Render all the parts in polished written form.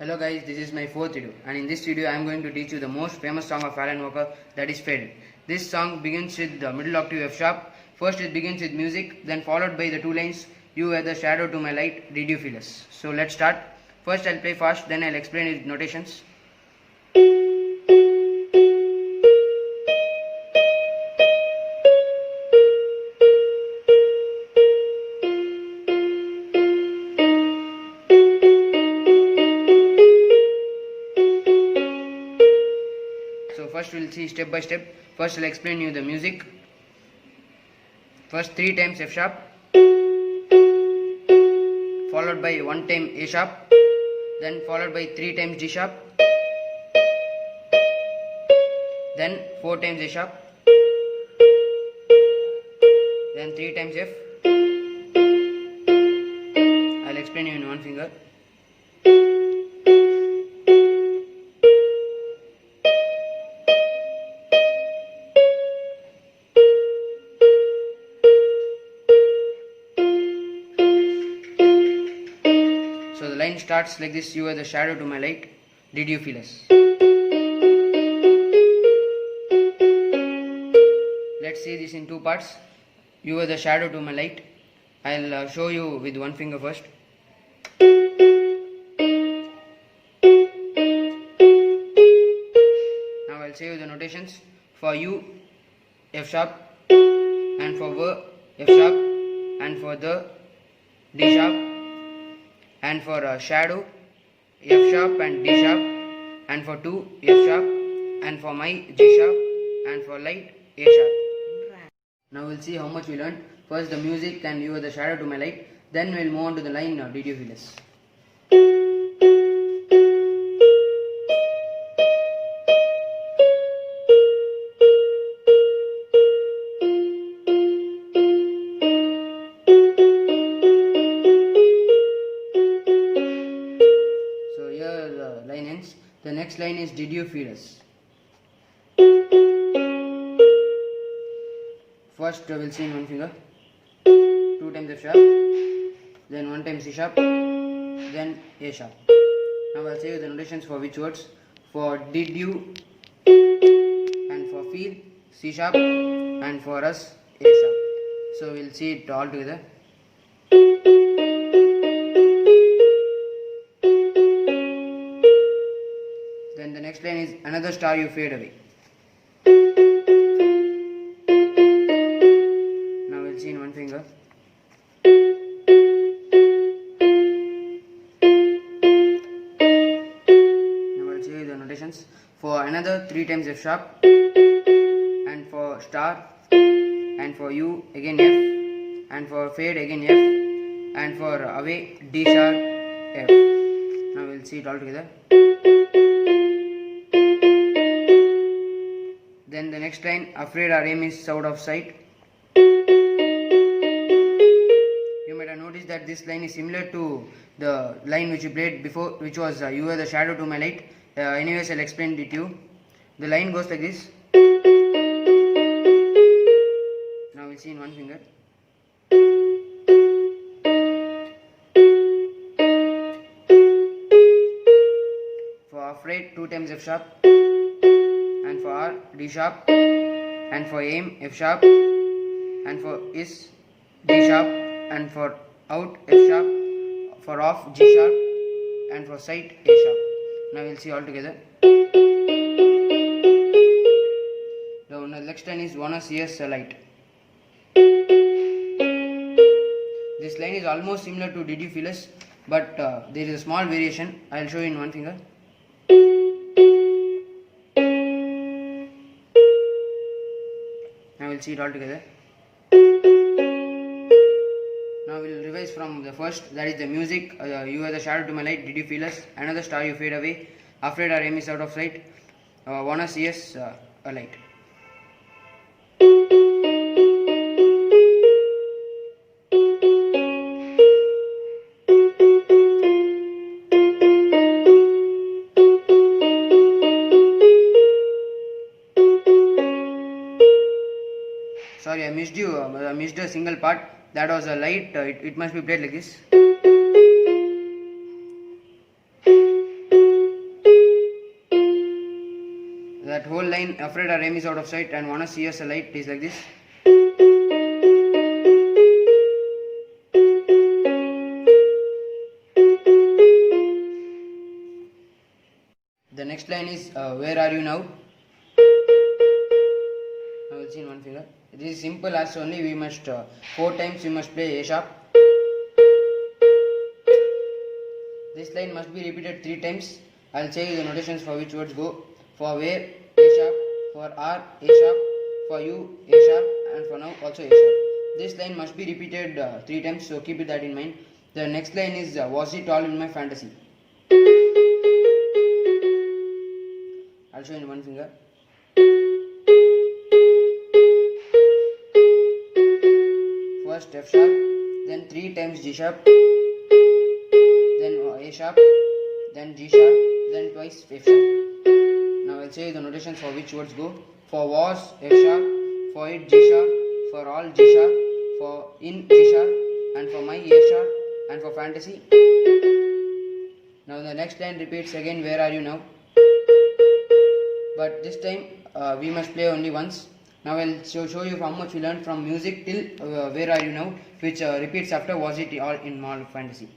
Hello guys, this is my fourth video, and in this video I am going to teach you the most famous song of Alan Walker, that is Faded. This song begins with the middle octave F sharp. First it begins with music, then followed by the two lines, "You were the shadow to my light, did you feel us?" So let's start. First I'll play fast, then I'll explain with notations. So first we'll see step by step. First I'll explain you the music. First 3 times F sharp, followed by 1 time A sharp, then followed by 3 times D sharp, then 4 times A sharp, then 3 times F. I'll explain you in one finger. So the line starts like this: "You were the shadow to my light, did you feel us?" Let's see this in two parts. "You were the shadow to my light." I'll show you with one finger first. Now I'll say you the notations. For you, F sharp, and for were, F sharp, and for the, D sharp, and for shadow, F sharp and D sharp, and for two, F sharp, and for my, G sharp, and for light, A sharp. Now we'll see how much we learned. First the music and "You were the shadow to my light." Then we'll move on to the line "Did you feel us?" So here the line ends. The next line is "Did you feel us?" First we'll see in one finger. 2 times F sharp, then 1 time C sharp, then A sharp. Now I'll say you the notations for which words. For "did you" and for "feel", C sharp, and for "us", A sharp. So we'll see it all together. Then the next line is "Another star you fade away." Now we'll see in one finger. Now I'll see the notations. For "another", 3 times F sharp, and for "star", and for "you" again F, and for "fade" again F, and for "away", D sharp, F. Now we'll see it all together. Then the next line, "Afraid our aim is out of sight." You might have noticed that this line is similar to the line which we played before, which was "You were the shadow to my light." Anyways, I'll explain it to you. The line goes like this. Now we'll see in one finger. For "afraid", 2 times F sharp, and for "R", D sharp, and for "aim", F sharp, and for "is", D sharp, and for "out", F sharp, for "off", G sharp, and for "sight", A sharp. Now we'll see all together. The next line is "Wanna see us a light." This line is almost similar to "Did you feel us?" but there is a small variation. I'll show you in one finger. Now we'll see it all together. Now we'll revise from the first, that is the music. "You were the shadow to my light, did you feel us?" "Another star you fade away." "Afraid our aim is out of sight." "Wanna see us a light." Sorry, I missed you. I missed a single part. That was a light. It must be played like this. that whole line, afraid our aim is out of sight and wanna see us a light, is like this. The next line is where are you now? Now we'll see in one finger. It is simple as only we must 4 times we must play A sharp. This line must be repeated 3 times. I'll say the notations for which words go. For where, A sharp. For R, A sharp. For you, A sharp. And for now also A sharp. This line must be repeated 3 times, so keep that in mind. The next line is was it all in my fantasy? I'll show in one finger. First F sharp, then 3 times G sharp, then A sharp, then G sharp, then twice F sharp. Now I'll say the notations for which words go. For was, F sharp. For it, G sharp. For all, G sharp. For in, G sharp. And for my, A sharp. And for fantasy. Now the next line repeats again, where are you now? But this time we must play only once. Now I'll show you how much we learned from music till where are you now, which repeats after was it all in my fantasy.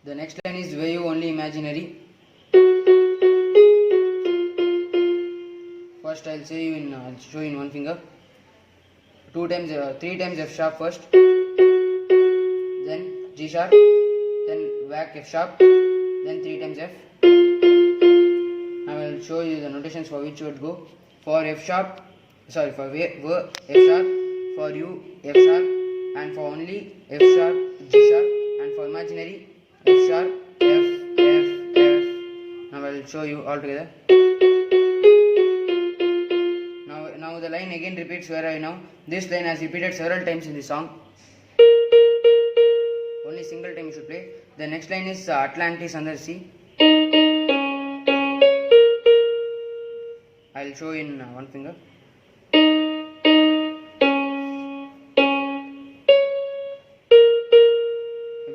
The next line is were you only imaginary. First I'll show you in one finger. 3 times F sharp first, then G sharp, then whack F sharp, then 3 times F. I will show you the notations for which would go. For F sharp, for were F sharp, for you F sharp, and for only F sharp, G sharp, and for imaginary F sharp, F, F, F. Now I will show you all together. Now the line again repeats where are you now. This line has repeated several times in the song. Only single time you should play. The next line is Atlantis under the sea. I will show in one finger.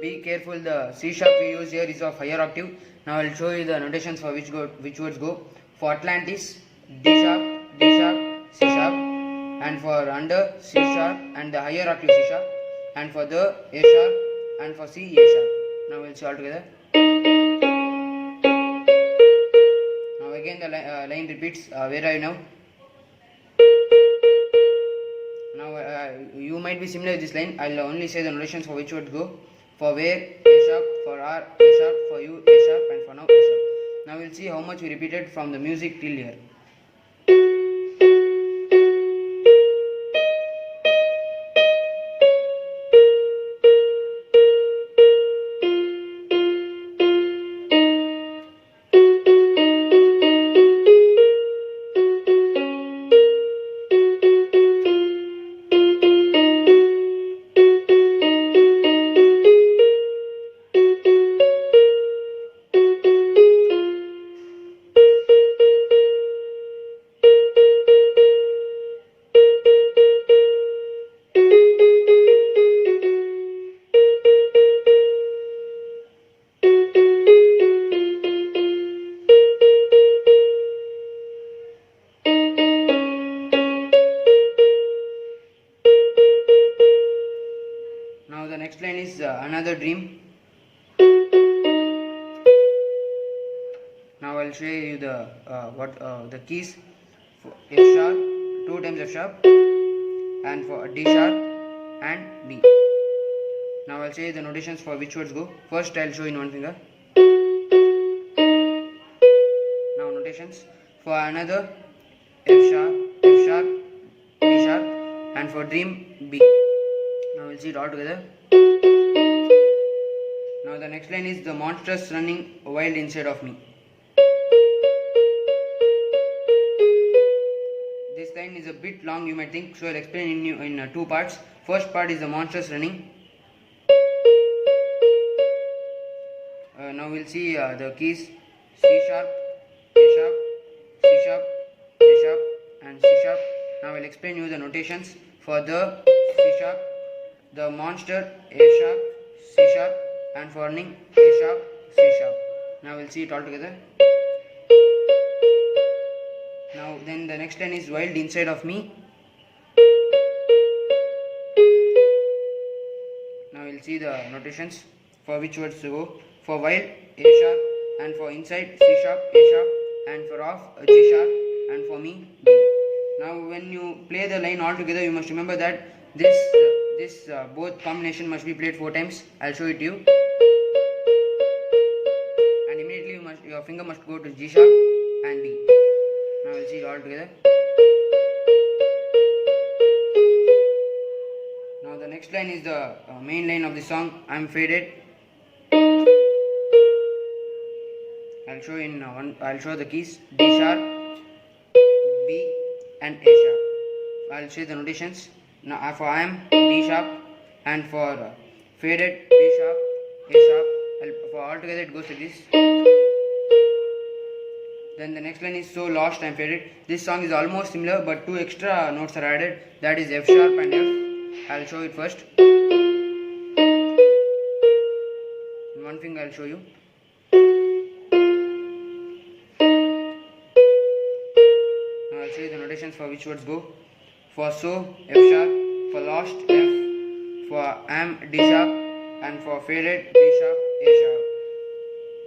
Be careful, the C sharp we use here is of higher octave. Now I will show you the notations for which words go. For Atlantis, D sharp, D sharp, C sharp, and for under, C sharp and the higher octave C sharp, and for the A sharp, and for C, A sharp. Now we will see all together. Now again the line repeats, where are you now? Now you might be similar with this line. I will only say the notations for which would go. For where, A sharp, for R, A sharp, for you, A sharp, and for now, A sharp. Now we will see how much we repeated from the music till here. Now the next line is another dream. Now I will show you the the keys. For F sharp, 2 times F sharp, and for D sharp and B. Now I will show you the notations for which words go. First I will show in one finger. Now notations for another F sharp, D sharp, and for dream B. Now we'll see it all together. Now the next line is the monsters running wild inside of me. This line is a bit long, you might think, so I'll explain in two parts. First part is the monsters running. Now we'll see the keys C sharp, A sharp, C sharp, A sharp and C sharp. Now I'll explain you the notations for the C sharp, the monster A sharp, C sharp and for running A sharp, C sharp. Now we'll see it all together. Now then the next line is wild inside of me. Now we'll see the notations for which words to go. For wild A sharp and for inside C sharp, A sharp and for off G sharp and for me D. Now when you play the line all together, you must remember that this both combination must be played 4 times. I'll show it to you. And immediately your finger must go to G sharp and B. Now we'll see it all together. Now the next line is the main line of the song. I'm faded. I'll show the keys D sharp, B and A sharp. I'll show the notations. Now for I am D sharp and for faded B sharp, A sharp. For all together it goes like this. Then the next line is so lost I'm faded. This song is almost similar but 2 extra notes are added. That is F sharp and F. I'll show it first. In one finger I'll show you. Now I'll show you the notations for which words go. For so F sharp, for lost F, for am D sharp and for faded B sharp, A sharp.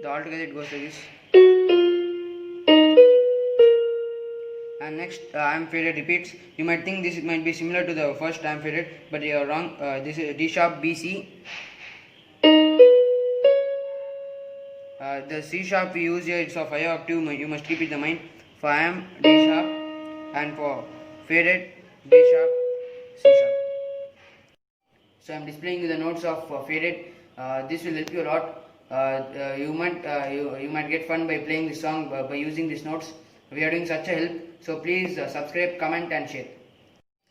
The all together it goes like this. And next I am faded repeats. You might think this might be similar to the first I am faded, but you are wrong. This is D sharp B C. The C sharp we use here, it's of higher octave, you must keep it in mind. For I am D sharp and for faded B sharp, C sharp. So I am displaying you the notes of faded. This will help you a lot. You might get fun by playing this song by using these notes. We are doing such a help, so please subscribe, comment and share.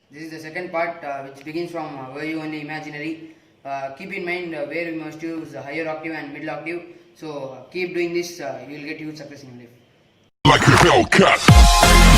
This is the second part which begins from Were You Only Imaginary. Keep in mind where we must use higher octave and middle octave. So keep doing this, you will get huge success in your life. Like a Hellcat.